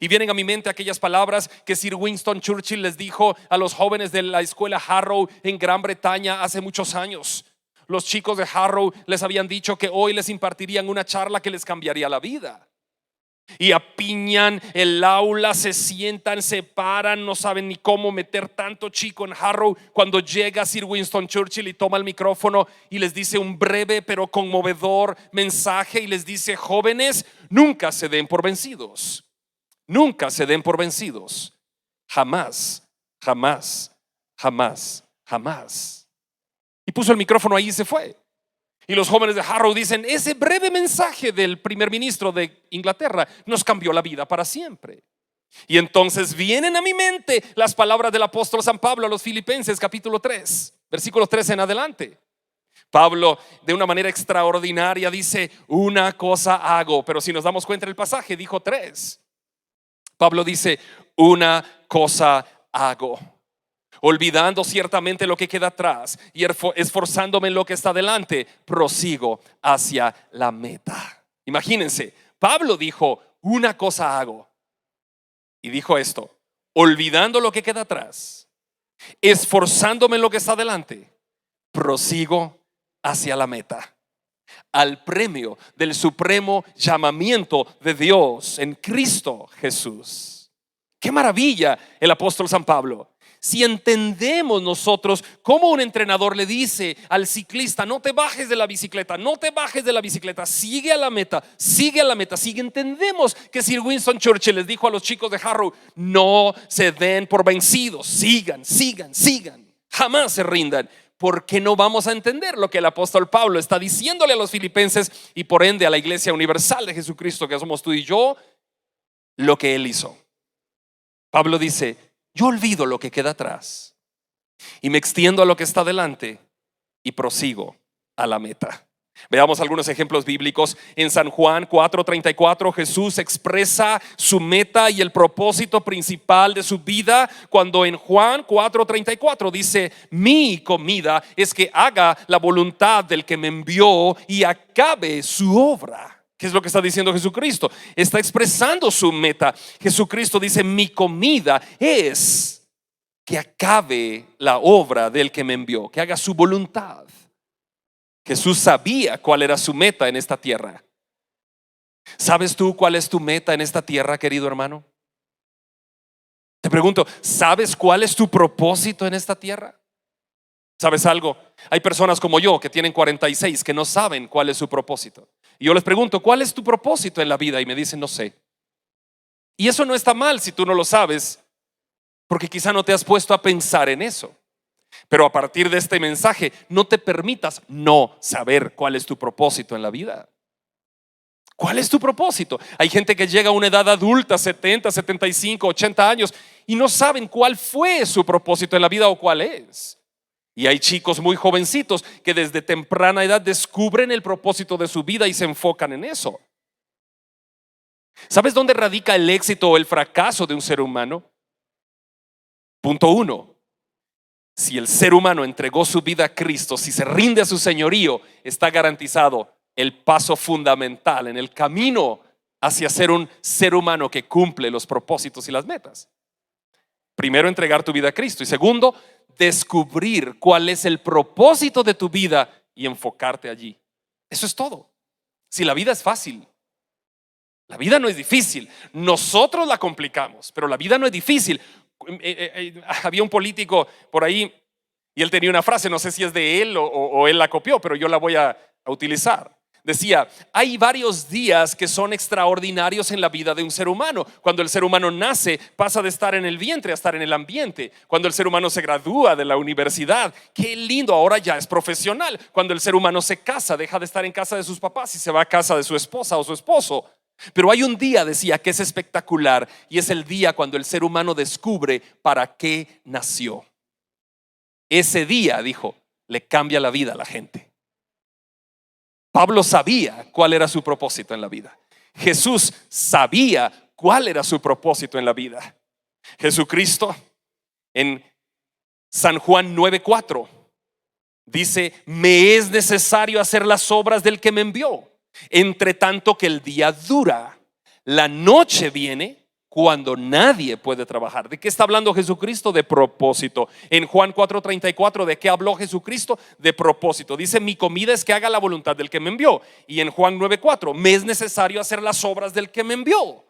Y vienen a mi mente aquellas palabras que Sir Winston Churchill les dijo a los jóvenes de la escuela Harrow en Gran Bretaña hace muchos años. Los chicos de Harrow les habían dicho que hoy les impartirían una charla que les cambiaría la vida. Y apiñan el aula, se sientan, se paran, no saben ni cómo meter tanto chico en Harrow. Cuando llega Sir Winston Churchill y toma el micrófono y les dice un breve pero conmovedor mensaje y les dice: jóvenes, nunca se den por vencidos. Nunca se den por vencidos. Jamás, jamás, jamás, jamás. Y puso el micrófono ahí y se fue. Y los jóvenes de Harrow dicen: ese breve mensaje del primer ministro de Inglaterra nos cambió la vida para siempre. Y entonces vienen a mi mente las palabras del apóstol San Pablo a los Filipenses capítulo 3, versículo 13 en adelante. Pablo de una manera extraordinaria dice: una cosa hago. Pero si nos damos cuenta en el pasaje dijo tres. Pablo dice: una cosa hago, olvidando ciertamente lo que queda atrás y esforzándome en lo que está delante, prosigo hacia la meta. Imagínense, Pablo dijo: una cosa hago. Y dijo esto: olvidando lo que queda atrás, esforzándome en lo que está delante, prosigo hacia la meta, al premio del supremo llamamiento de Dios en Cristo Jesús. ¡Qué maravilla el apóstol San Pablo! Si entendemos nosotros cómo un entrenador le dice al ciclista: no te bajes de la bicicleta, no te bajes de la bicicleta, sigue a la meta, sigue a la meta. Si entendemos que Sir Winston Churchill les dijo a los chicos de Harrow: no se den por vencidos, sigan, sigan, sigan, jamás se rindan. ¿Por qué no vamos a entender lo que el apóstol Pablo está diciéndole a los filipenses y por ende a la iglesia universal de Jesucristo, que somos tú y yo, lo que él hizo? Pablo dice: yo olvido lo que queda atrás y me extiendo a lo que está delante y prosigo a la meta. Veamos algunos ejemplos bíblicos. En San Juan 4:34 Jesús expresa su meta y el propósito principal de su vida cuando en Juan 4:34 dice: mi comida es que haga la voluntad del que me envió y acabe su obra. ¿Qué es lo que está diciendo Jesucristo? Está expresando su meta. Jesucristo dice: mi comida es que acabe la obra del que me envió, que haga su voluntad. Jesús sabía cuál era su meta en esta tierra. ¿Sabes tú cuál es tu meta en esta tierra, querido hermano? Te pregunto, ¿sabes cuál es tu propósito en esta tierra? ¿Sabes algo? Hay personas como yo que tienen 46 que no saben cuál es su propósito. Y yo les pregunto: ¿cuál es tu propósito en la vida? Y me dicen: no sé. Y eso no está mal si tú no lo sabes, porque quizá no te has puesto a pensar en eso. Pero a partir de este mensaje, no te permitas no saber cuál es tu propósito en la vida. ¿Cuál es tu propósito? Hay gente que llega a una edad adulta, 70, 75, 80 años, y no saben cuál fue su propósito en la vida o cuál es. Y hay chicos muy jovencitos que desde temprana edad descubren el propósito de su vida y se enfocan en eso. ¿Sabes dónde radica el éxito o el fracaso de un ser humano? Punto 1. Si el ser humano entregó su vida a Cristo, si se rinde a su señorío, está garantizado el paso fundamental en el camino hacia ser un ser humano que cumple los propósitos y las metas. Primero, entregar tu vida a Cristo. Y segundo, descubrir cuál es el propósito de tu vida y enfocarte allí. Eso es todo. Si la vida es fácil, la vida no es difícil. Nosotros la complicamos, pero la vida no es difícil. Había un político por ahí y él tenía una frase, no sé si es de él o él la copió, pero yo la voy a utilizar. Decía: hay varios días que son extraordinarios en la vida de un ser humano. Cuando el ser humano nace, pasa de estar en el vientre a estar en el ambiente. Cuando el ser humano se gradúa de la universidad, qué lindo, ahora ya es profesional. Cuando el ser humano se casa, deja de estar en casa de sus papás y se va a casa de su esposa o su esposo. Pero hay un día, decía, que es espectacular, y es el día cuando el ser humano descubre para qué nació. Ese día, dijo, le cambia la vida a la gente. Pablo sabía cuál era su propósito en la vida. Jesús sabía cuál era su propósito en la vida. Jesucristo en San Juan 9:4 dice: me es necesario hacer las obras del que me envió, entre tanto que el día dura. La noche viene cuando nadie puede trabajar. ¿De qué está hablando Jesucristo? De propósito. En Juan 4:34, ¿de qué habló Jesucristo? De propósito. Dice, mi comida es que haga la voluntad del que me envió. Y en Juan 9:4, me es necesario hacer las obras del que me envió.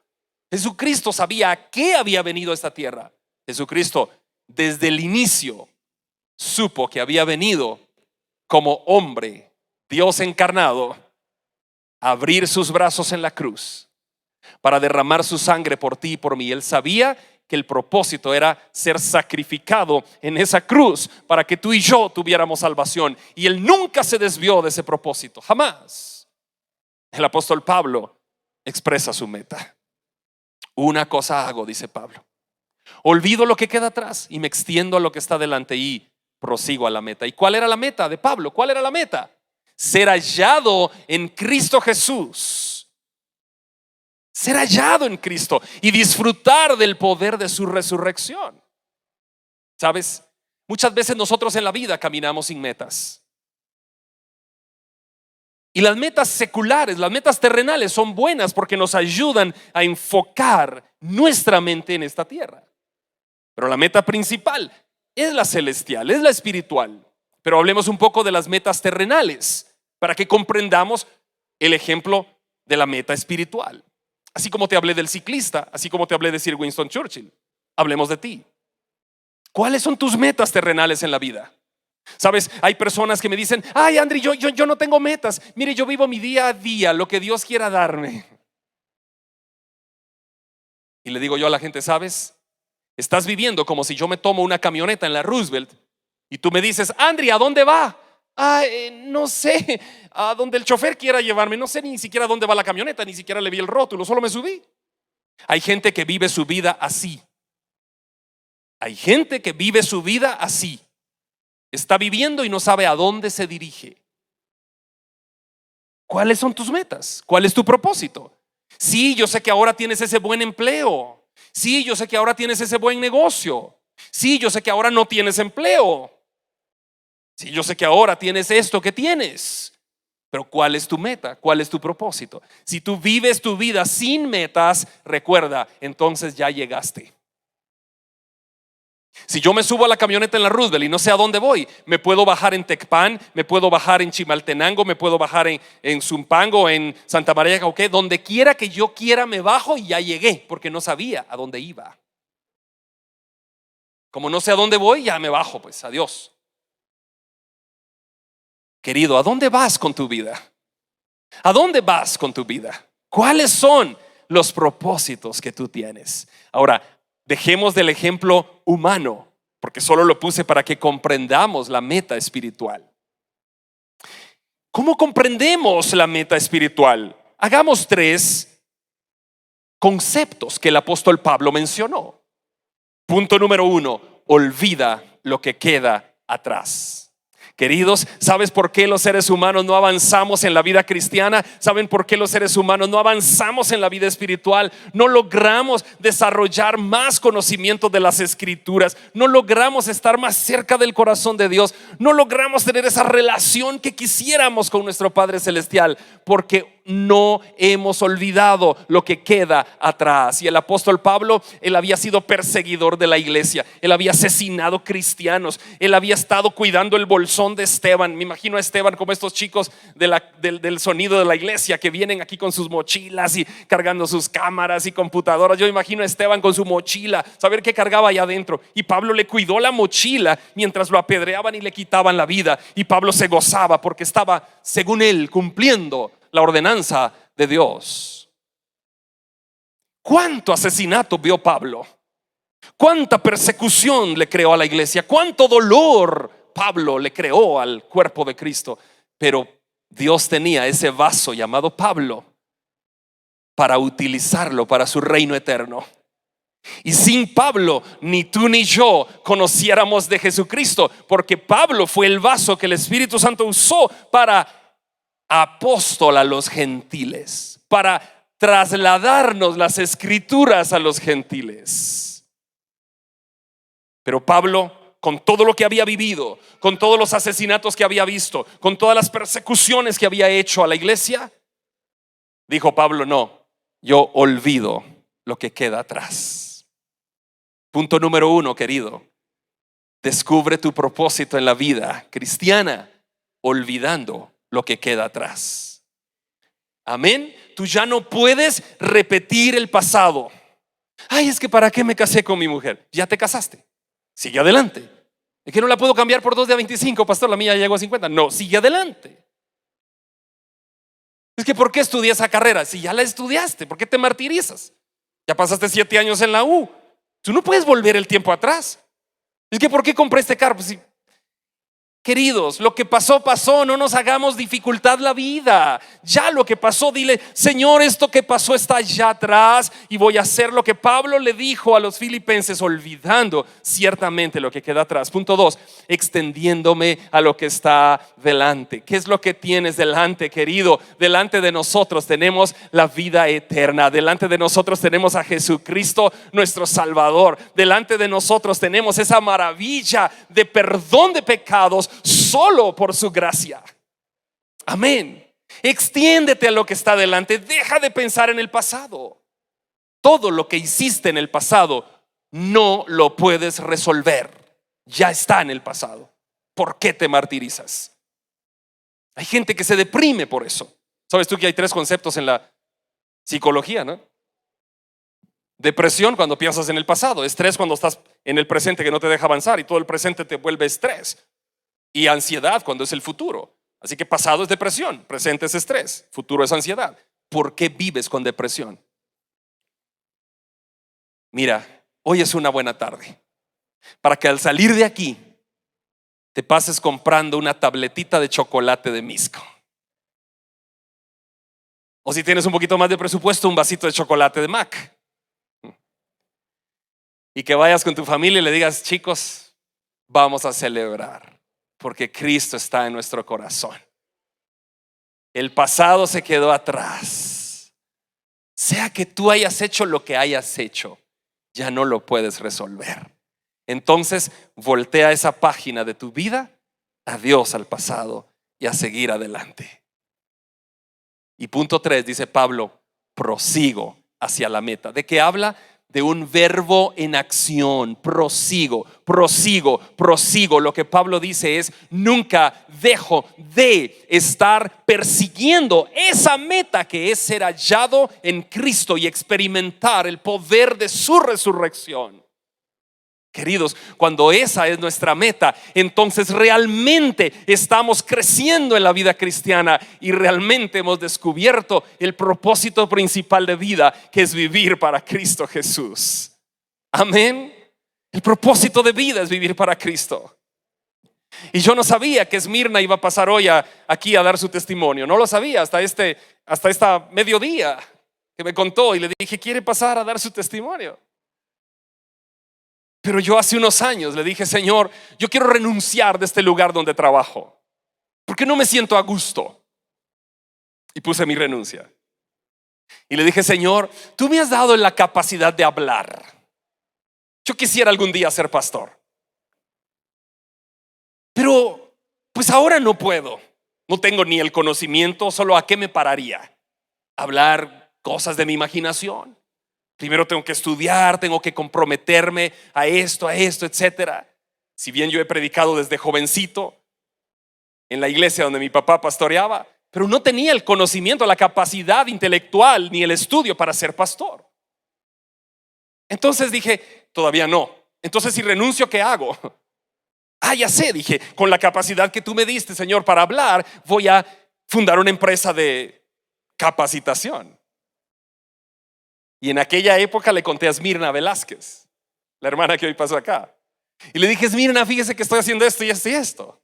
Jesucristo sabía a qué había venido a esta tierra. Jesucristo desde el inicio supo que había venido como hombre, Dios encarnado, a abrir sus brazos en la cruz para derramar su sangre por ti y por mí. Él sabía que el propósito era ser sacrificado en esa cruz para que tú y yo tuviéramos salvación. Y Él nunca se desvió de ese propósito, jamás. El apóstol Pablo expresa su meta. Una cosa hago, dice Pablo: olvido lo que queda atrás y me extiendo a lo que está delante y prosigo a la meta. ¿Y cuál era la meta de Pablo? ¿Cuál era la meta? Ser hallado en Cristo Jesús. Ser hallado en Cristo y disfrutar del poder de su resurrección. ¿Sabes? Muchas veces nosotros en la vida caminamos sin metas. Y las metas seculares, las metas terrenales son buenas porque nos ayudan a enfocar nuestra mente en esta tierra. Pero la meta principal es la celestial, es la espiritual. Pero hablemos un poco de las metas terrenales para que comprendamos el ejemplo de la meta espiritual. Así como te hablé del ciclista, así como te hablé de Sir Winston Churchill, hablemos de ti. ¿Cuáles son tus metas terrenales en la vida? Sabes, hay personas que me dicen, ay, Andri, yo no tengo metas. Mire, yo vivo mi día a día, lo que Dios quiera darme. Y le digo yo a la gente, ¿sabes? Estás viviendo como si yo me tomo una camioneta en la Roosevelt y tú me dices, Andri, ¿a dónde va? No sé, a donde el chofer quiera llevarme. No sé ni siquiera dónde va la camioneta, ni siquiera le vi el rótulo, solo me subí. Hay gente que vive su vida así. Hay gente que vive su vida así. Está viviendo y no sabe a dónde se dirige. ¿Cuáles son tus metas? ¿Cuál es tu propósito? Sí, yo sé que ahora tienes ese buen empleo. Sí, yo sé que ahora tienes ese buen negocio. Sí, yo sé que ahora no tienes empleo. Sí, yo sé que ahora tienes esto que tienes. Pero ¿cuál es tu meta? ¿Cuál es tu propósito? Si tú vives tu vida sin metas, recuerda, entonces ya llegaste. Si yo me subo a la camioneta en la Roosevelt y no sé a dónde voy, me puedo bajar en Tecpan, me puedo bajar en Chimaltenango, me puedo bajar en Zumpango, en Santa María de Cauqué, donde quiera que yo quiera me bajo y ya llegué, porque no sabía a dónde iba. Como no sé a dónde voy, ya me bajo, pues adiós. Querido, ¿a dónde vas con tu vida? ¿A dónde vas con tu vida? ¿Cuáles son los propósitos que tú tienes? Ahora, dejemos del ejemplo humano, porque solo lo puse para que comprendamos la meta espiritual. ¿Cómo comprendemos la meta espiritual? Hagamos 3 conceptos que el apóstol Pablo mencionó. Punto número 1, olvida lo que queda atrás. Queridos, ¿sabes por qué los seres humanos no avanzamos en la vida cristiana? ¿Saben por qué los seres humanos no avanzamos en la vida espiritual? No logramos desarrollar más conocimiento de las escrituras. No logramos estar más cerca del corazón de Dios. No logramos tener esa relación que quisiéramos con nuestro Padre Celestial, porque no hemos olvidado lo que queda atrás. Y el apóstol Pablo, él había sido perseguidor de la iglesia. Él había asesinado cristianos. Él había estado cuidando el bolsón de Esteban. Me imagino a Esteban como estos chicos del sonido de la iglesia que vienen aquí con sus mochilas y cargando sus cámaras y computadoras. Yo imagino a Esteban con su mochila, saber qué cargaba allá adentro. Y Pablo le cuidó la mochila mientras lo apedreaban y le quitaban la vida. Y Pablo se gozaba porque estaba, según él, cumpliendo la ordenanza de Dios. ¿Cuánto asesinato vio Pablo? ¿Cuánta persecución le creó a la iglesia? ¿Cuánto dolor Pablo le creó al cuerpo de Cristo? Pero Dios tenía ese vaso llamado Pablo para utilizarlo para su reino eterno. Y sin Pablo, ni tú ni yo conociéramos de Jesucristo, porque Pablo fue el vaso que el Espíritu Santo usó para apóstol a los gentiles, para trasladarnos las escrituras a los gentiles. Pero Pablo, con todo lo que había vivido, con todos los asesinatos que había visto, con todas las persecuciones que había hecho a la iglesia, dijo Pablo, no, yo olvido lo que queda atrás. Punto número 1, querido. Descubre tu propósito en la vida cristiana, olvidando lo que queda atrás. Amén. Tú ya no puedes repetir el pasado. Ay, es que ¿para qué me casé con mi mujer? Ya te casaste. Sigue adelante. Es que no la puedo cambiar por 2 de a 25, pastor, la mía ya llegó a 50. No, sigue adelante. Es que ¿por qué estudié esa carrera? Si ya la estudiaste, ¿por qué te martirizas? Ya pasaste 7 años en la U. Tú no puedes volver el tiempo atrás. Es que ¿por qué compré este carro? Pues sí. Queridos, lo que pasó, pasó. No nos hagamos dificultad la vida. Ya lo que pasó, dile: Señor, esto que pasó está allá atrás y voy a hacer lo que Pablo le dijo a los filipenses, olvidando ciertamente lo que queda atrás. Punto 2, extendiéndome a lo que está delante. ¿Qué es lo que tienes delante, querido? Delante de nosotros tenemos la vida eterna. Delante de nosotros tenemos a Jesucristo, nuestro Salvador. Delante de nosotros tenemos esa maravilla de perdón de pecados solo por su gracia. Amén. Extiéndete a lo que está delante. Deja de pensar en el pasado. Todo lo que hiciste en el pasado no lo puedes resolver. Ya está en el pasado. ¿Por qué te martirizas? Hay gente que se deprime por eso. ¿Sabes tú que hay 3 conceptos en la psicología, no? Depresión cuando piensas en el pasado. Estrés cuando estás en el presente que no te deja avanzar y todo el presente te vuelve estrés. Y ansiedad cuando es el futuro. Así que pasado es depresión, presente es estrés, futuro es ansiedad. ¿Por qué vives con depresión? Mira, hoy es una buena tarde para que al salir de aquí te pases comprando una tabletita de chocolate de Misco. O si tienes un poquito más de presupuesto, un vasito de chocolate de Mac. Y que vayas con tu familia y le digas: chicos, vamos a celebrar, porque Cristo está en nuestro corazón. El pasado se quedó atrás. Sea que tú hayas hecho lo que hayas hecho, ya no lo puedes resolver. Entonces voltea esa página de tu vida, adiós al pasado y a seguir adelante. Y punto 3, dice Pablo: prosigo hacia la meta. ¿De qué habla? De un verbo en acción. Prosigo, prosigo, prosigo. Lo que Pablo dice es: nunca dejo de estar persiguiendo esa meta que es ser hallado en Cristo y experimentar el poder de su resurrección. Queridos, cuando esa es nuestra meta, entonces realmente estamos creciendo en la vida cristiana y realmente hemos descubierto el propósito principal de vida, que es vivir para Cristo Jesús. Amén. El propósito de vida es vivir para Cristo. Y yo no sabía que Esmirna iba a pasar hoy aquí a dar su testimonio. No lo sabía hasta esta mediodía que me contó y le dije: ¿quiere pasar a dar su testimonio? Pero yo hace unos años le dije: Señor, yo quiero renunciar de este lugar donde trabajo, porque no me siento a gusto. Y puse mi renuncia. Y le dije: Señor, tú me has dado la capacidad de hablar. Yo quisiera algún día ser pastor, pero pues ahora no puedo. No tengo ni el conocimiento. Solo ¿a qué me pararía? Hablar cosas de mi imaginación. Primero tengo que estudiar, tengo que comprometerme a esto, etcétera. Si bien yo he predicado desde jovencito en la iglesia donde mi papá pastoreaba, pero no tenía el conocimiento, la capacidad intelectual ni el estudio para ser pastor. Entonces dije: todavía no. Entonces, si renuncio, ¿qué hago? Ya sé, dije: con la capacidad que tú me diste, Señor, para hablar, voy a fundar una empresa de capacitación. Y en aquella época le conté a Esmirna Velázquez, la hermana que hoy pasó acá, y le dije: Esmirna, fíjese que estoy haciendo esto y esto y esto.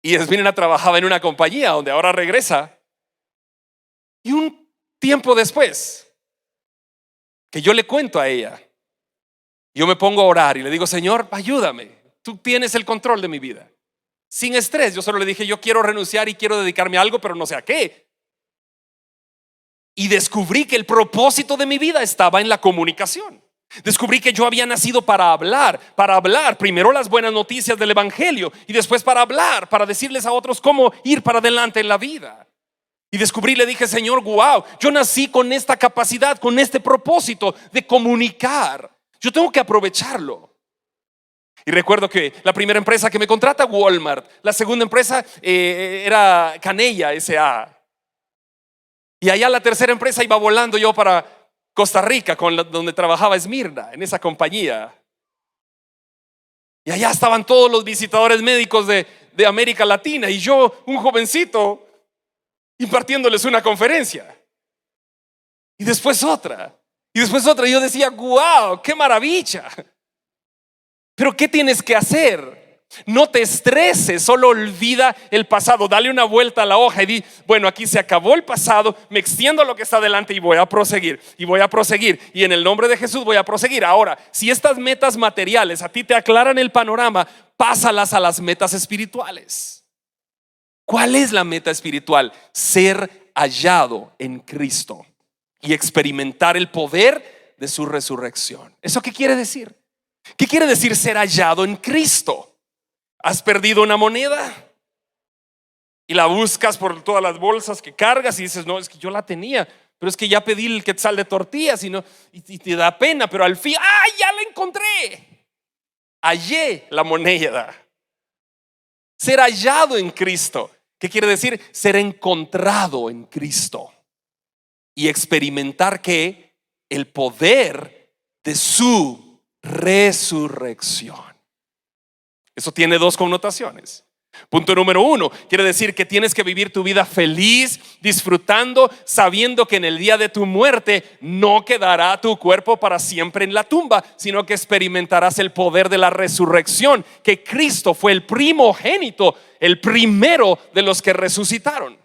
Y Esmirna trabajaba en una compañía donde ahora regresa. Y un tiempo después que yo le cuento a ella, yo me pongo a orar y le digo: Señor, ayúdame, tú tienes el control de mi vida. Sin estrés, yo solo le dije: yo quiero renunciar y quiero dedicarme a algo, pero no sé a qué. Y descubrí que el propósito de mi vida estaba en la comunicación. Descubrí que yo había nacido para hablar primero las buenas noticias del evangelio y después para hablar, para decirles a otros cómo ir para adelante en la vida. Y descubrí, le dije, Señor, wow, yo nací con esta capacidad, con este propósito de comunicar. Yo tengo que aprovecharlo. Y recuerdo que la primera empresa que me contrata, Walmart. La segunda empresa era Canella S.A. Y allá la tercera empresa iba volando yo para Costa Rica, donde trabajaba Esmirna, en esa compañía. Y allá estaban todos los visitadores médicos de América Latina. Y yo, un jovencito, impartiéndoles una conferencia. Y después otra. Y después otra. Y yo decía, wow, qué maravilla. Pero ¿qué tienes que hacer? No te estreses, solo olvida el pasado. Dale una vuelta a la hoja y di, bueno, aquí se acabó el pasado, me extiendo a lo que está delante y voy a proseguir. Y voy a proseguir. Y en el nombre de Jesús voy a proseguir. Ahora, si estas metas materiales a ti te aclaran el panorama, pásalas a las metas espirituales. ¿Cuál es la meta espiritual? Ser hallado en Cristo y experimentar el poder de su resurrección. ¿Eso qué quiere decir? ¿Qué quiere decir ser hallado en Cristo? ¿Has perdido una moneda? Y la buscas por todas las bolsas que cargas y dices, no, es que yo la tenía, pero es que ya pedí el quetzal de tortillas y te da pena, pero al fin, ¡ay, ya la encontré! Hallé la moneda. Ser hallado en Cristo. ¿Qué quiere decir? Ser encontrado en Cristo y experimentar que el poder de su resurrección. Eso tiene dos connotaciones. Punto número 1, quiere decir que tienes que vivir tu vida feliz, disfrutando, sabiendo que en el día de tu muerte no quedará tu cuerpo para siempre en la tumba, sino que experimentarás el poder de la resurrección, que Cristo fue el primogénito, el primero de los que resucitaron.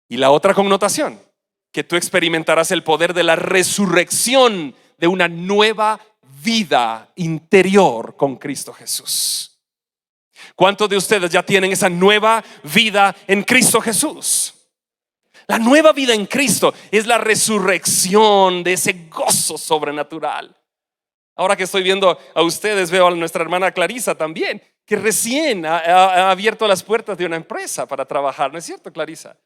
Y la otra connotación, que tú experimentarás el poder de la resurrección de una nueva vida interior con Cristo Jesús. ¿Cuántos de ustedes ya tienen esa nueva vida en Cristo Jesús? La nueva vida en Cristo es la resurrección de ese gozo sobrenatural. Ahora que estoy viendo a ustedes, veo a nuestra hermana Clarisa también, que recién ha abierto las puertas de una empresa para trabajar. ¿No es cierto, Clarisa?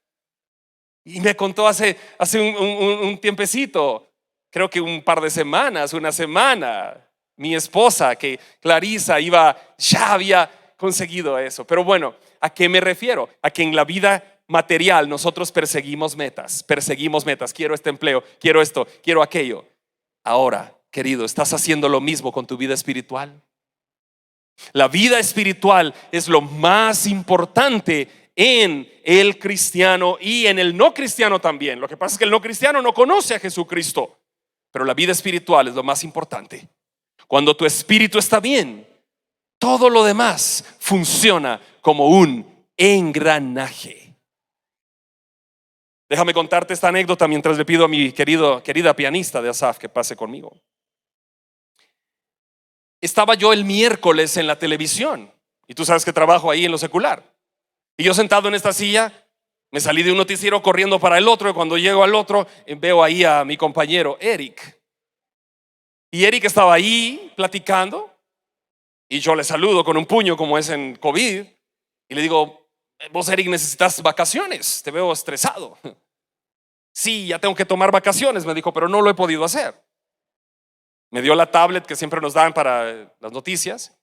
Y me contó hace un tiempecito, creo que un par de semanas, una semana, mi esposa, que Clarisa ya había conseguido eso. Pero bueno, ¿a qué me refiero? A que en la vida material nosotros perseguimos metas. Quiero este empleo, quiero esto, quiero aquello. Ahora, querido, ¿estás haciendo lo mismo con tu vida espiritual? La vida espiritual es lo más importante en el cristiano y en el no cristiano también. Lo que pasa es que el no cristiano no conoce a Jesucristo, pero la vida espiritual es lo más importante. Cuando tu espíritu está bien, todo lo demás funciona como un engranaje. Déjame contarte esta anécdota mientras le pido a mi querida pianista de Asaf que pase conmigo. Estaba yo el miércoles en la televisión, y tú sabes que trabajo ahí en lo secular. Y yo sentado en esta silla, me salí de un noticiero corriendo para el otro, y cuando llego al otro veo ahí a mi compañero Eric. Y Eric estaba ahí platicando, y yo le saludo con un puño como es en COVID, y le digo, vos Eric necesitas vacaciones, te veo estresado. Sí, ya tengo que tomar vacaciones, me dijo, pero no lo he podido hacer. Me dio la tablet que siempre nos dan para las noticias,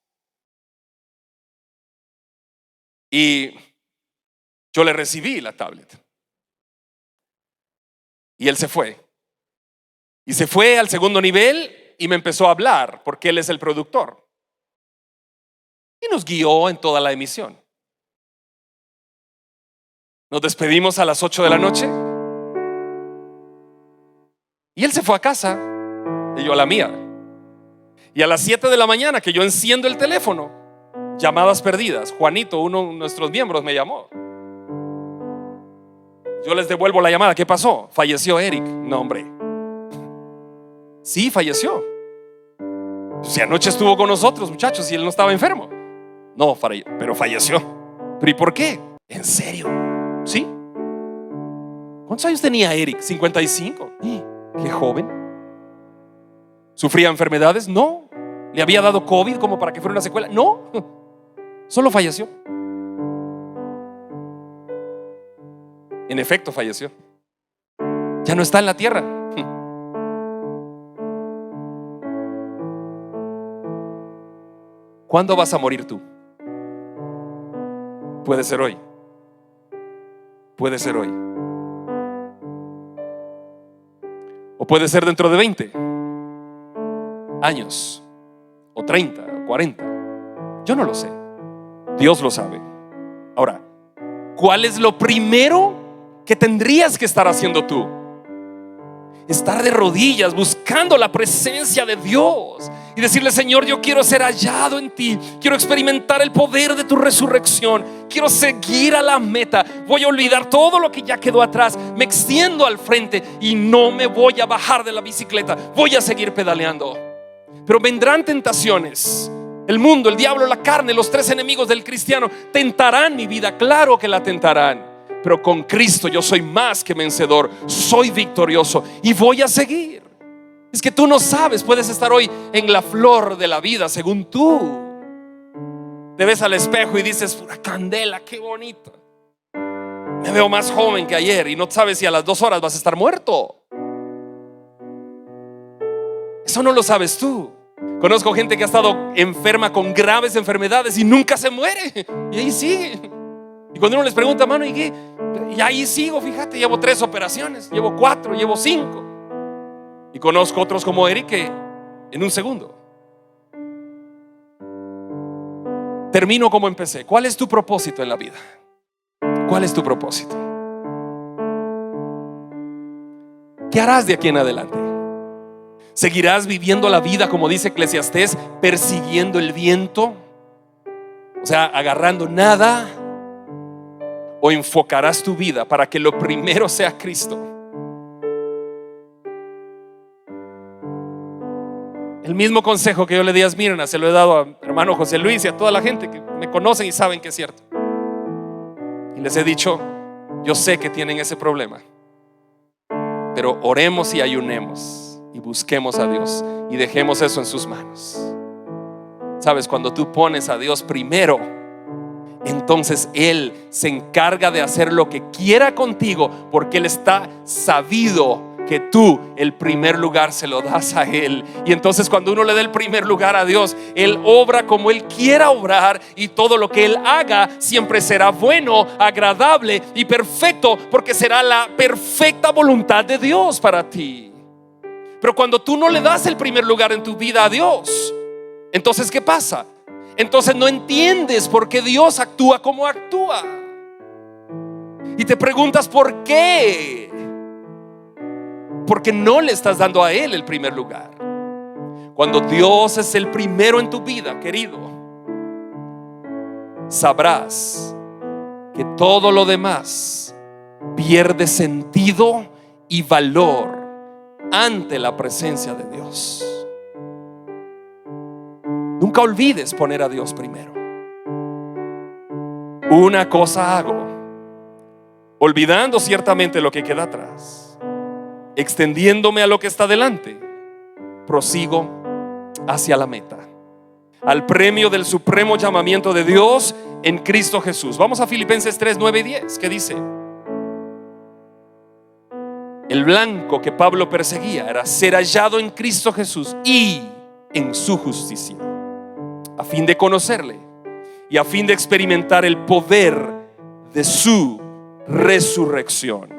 y yo le recibí la tablet. Y él se fue. Y se fue al segundo nivel y me empezó a hablar porque él es el productor. Y nos guió en toda la emisión. Nos despedimos a las 8 de la noche. Y él se fue a casa y yo a la mía. Y a las 7 de la mañana que yo enciendo el teléfono, llamadas perdidas. Juanito, uno de nuestros miembros, me llamó. Yo les devuelvo la llamada. ¿Qué pasó? Falleció Eric. No, hombre. Sí, falleció. Si anoche estuvo con nosotros, muchachos, y él no estaba enfermo. No, pero falleció. ¿Pero y por qué? ¿En serio? ¿Sí? ¿Cuántos años tenía Eric? 55. Qué joven. ¿Sufría enfermedades? No. ¿Le había dado COVID como para que fuera una secuela? No. Solo falleció. En efecto, falleció. Ya no está en la tierra. ¿Cuándo vas a morir tú? Puede ser hoy. Puede ser hoy. O puede ser dentro de 20 años, o 30, o 40. Yo no lo sé. Dios lo sabe. Ahora, ¿cuál es lo primero que tendrías que estar haciendo tú? Estar de rodillas buscando la presencia de Dios y decirle: Señor, yo quiero ser hallado en ti, quiero experimentar el poder de tu resurrección, quiero seguir a la meta, voy a olvidar todo lo que ya quedó atrás, me extiendo al frente y no me voy a bajar de la bicicleta, voy a seguir pedaleando. Pero vendrán tentaciones. El mundo, el diablo, la carne, los tres enemigos del cristiano tentarán mi vida, claro que la tentarán. Pero con Cristo yo soy más que vencedor, soy victorioso y voy a seguir. Es que tú no sabes, puedes estar hoy en la flor de la vida según tú. Te ves al espejo y dices: pura candela, qué bonito. Me veo más joven que ayer, y no sabes si a las 2 horas vas a estar muerto. Eso no lo sabes tú. Conozco gente que ha estado enferma con graves enfermedades y nunca se muere, y ahí sigue. Y cuando uno les pregunta: mano, ¿y qué? Y ahí sigo, fíjate, llevo 3 operaciones, llevo 4, llevo 5. Y conozco otros como Eric que en un segundo. Termino como empecé. ¿Cuál es tu propósito en la vida? ¿Cuál es tu propósito? ¿Qué harás de aquí en adelante? ¿Seguirás viviendo la vida, como dice Eclesiastés, persiguiendo el viento? O sea, agarrando nada. ¿O enfocarás tu vida para que lo primero sea Cristo? El mismo consejo que yo le di a Esmirna se lo he dado a hermano José Luis y a toda la gente que me conocen y saben que es cierto. Y les he dicho: yo sé que tienen ese problema, pero oremos y ayunemos y busquemos a Dios y dejemos eso en sus manos. Sabes, cuando tú pones a Dios primero, entonces Él se encarga de hacer lo que quiera contigo, porque Él está sabido que tú el primer lugar se lo das a Él. Y entonces cuando uno le da el primer lugar a Dios, Él obra como Él quiera obrar, y todo lo que Él haga siempre será bueno, agradable y perfecto, porque será la perfecta voluntad de Dios para ti. Pero cuando tú no le das el primer lugar en tu vida a Dios, entonces ¿qué pasa? Entonces no entiendes por qué Dios actúa como actúa. Y te preguntas ¿por qué? Porque no le estás dando a Él el primer lugar. Cuando Dios es el primero en tu vida, querido, sabrás que todo lo demás pierde sentido y valor ante la presencia de Dios. Nunca olvides poner a Dios primero. Una cosa hago, olvidando ciertamente lo que queda atrás, extendiéndome a lo que está delante, prosigo hacia la meta, al premio del supremo llamamiento de Dios en Cristo Jesús. Vamos a Filipenses 3, 9 y 10, que dice: el blanco que Pablo perseguía era ser hallado en Cristo Jesús y en su justicia, a fin de conocerle y a fin de experimentar el poder de su resurrección